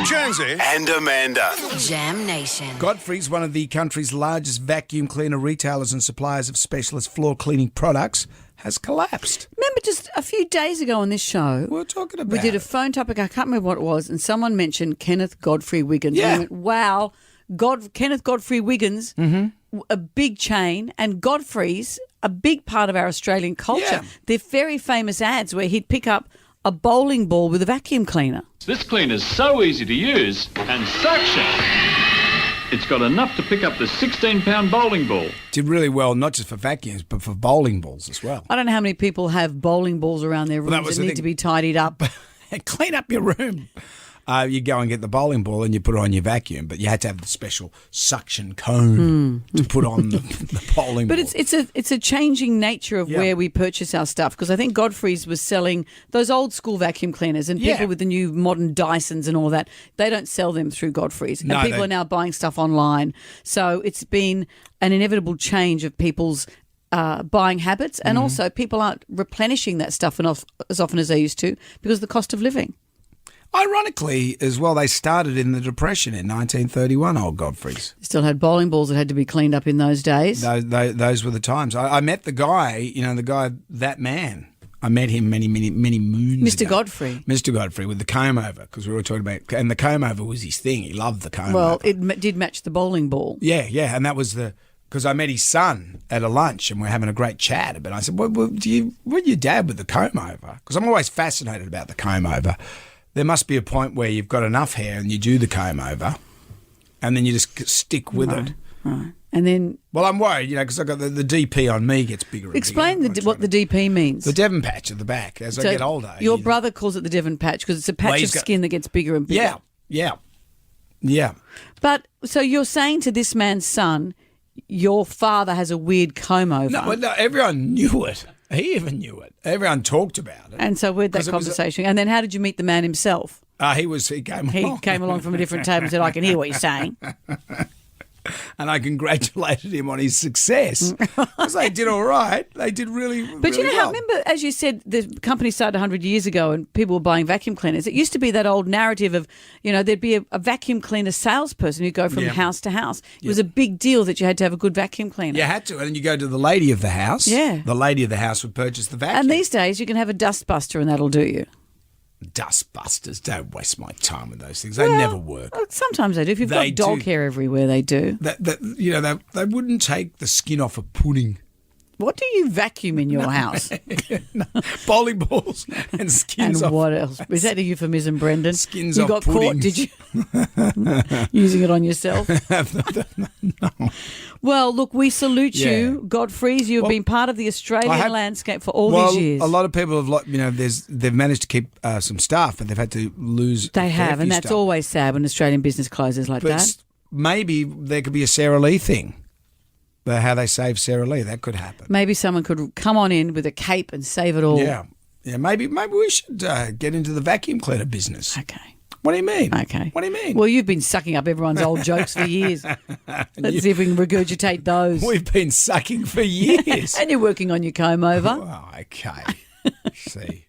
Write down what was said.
Jonesy and Amanda. Jam Nation. Godfreys, one of the country's largest vacuum cleaner retailers and suppliers of specialist floor cleaning products, has collapsed. Remember just a few days ago on this show, We were talking about we did a it. phone topic, I can't remember what it was, and someone mentioned Kenneth Godfrey Wiggins. Yeah. And we went, wow, Kenneth Godfrey Wiggins, a big chain, and Godfrey's a big part of our Australian culture. Yeah. They're very famous ads where he'd pick up a bowling ball with a vacuum cleaner. This cleaner's so easy to use and suction. It's got enough to pick up the 16-pound bowling ball. Did really well, not just for vacuums, but for bowling balls as well. I don't know how many people have bowling balls around their that rooms was that the need thing. to be tidied up. Clean up your room. You go and get the bowling ball and you put it on your vacuum, but you had to have the special suction cone to put on the bowling But ball. it's a changing nature of Yeah. where we purchase our stuff, because I think Godfrey's was selling those old school vacuum cleaners, and people Yeah. with the new modern Dysons and all that, they don't sell them through Godfrey's. And No, people they- are now buying stuff online. So it's been an inevitable change of people's buying habits, and Mm-hmm. also people aren't replenishing that stuff as often as they used to because of the cost of living. Ironically, as well, they started in the Depression in 1931, old Godfreys. Still had bowling balls that had to be cleaned up in those days. Those were the times. I met the guy, that man. I met him many moons Mr. ago. Godfrey. Mr. Godfrey with the comb over, because we were talking about, and the comb over was his thing. He loved the comb Well, over. it did match the bowling ball. Yeah, and that was because I met his son at a lunch and we're having a great chat. But I said, what your dad with the comb over? Because I'm always fascinated about the comb over. There must be a point where you've got enough hair and you do the comb over, and then you just stick with it. Right. And then Well, I'm worried, because I've got the DP on me gets bigger and explain bigger. what the DP means. The Devon patch at the back as I get older. Your brother calls it the Devon patch because it's a patch he's of got- skin that gets bigger and bigger. Yeah. But so you're saying to this man's son, your father has a weird comb over. No, everyone knew it. He even knew it. Everyone talked about it. And so where'd that 'Cause it was conversation? And then how did you meet the man himself? He came He along. came along from a different table and said, I can hear what you're saying. And I congratulated him on his success because they did all right. They did really, But really you know how, well. remember, as you said, the company started 100 years ago and people were buying vacuum cleaners. It used to be that old narrative of, there'd be a vacuum cleaner salesperson who'd go from Yeah. house to house. It was a big deal that you had to have a good vacuum cleaner. You had to, and then you go to the lady of the house. Yeah. The lady of the house would purchase the vacuum. And these days you can have a dust buster and that'll do you. Dustbusters. Don't waste my time with those things. They never work. Well, sometimes they do. If you've They got dog do. hair everywhere, they do. They wouldn't take the skin off a pudding. What do you vacuum in your house? Bowling balls and skins And off. what else? Is that a euphemism, Brendan? Skins you off got caught, puddings. did you? Using it on yourself? No. Well, look, we salute Yeah. you, Godfreys. You have been part of the Australian landscape for all these years. A lot of people have, they've managed to keep some staff, but they've had to lose. They a fair have, and few that's staff. always sad when Australian business closes like But that. maybe there could be a Sarah Lee thing. How they save Sarah Lee, that could happen. Maybe someone could come on in with a cape and save it all. Yeah. Maybe we should get into the vacuum cleaner business. Okay. What do you mean? Okay. What do you mean? Well, you've been sucking up everyone's old jokes for years. Let's see if we can regurgitate those. We've been sucking for years. And you're working on your comb over. Oh, okay. See.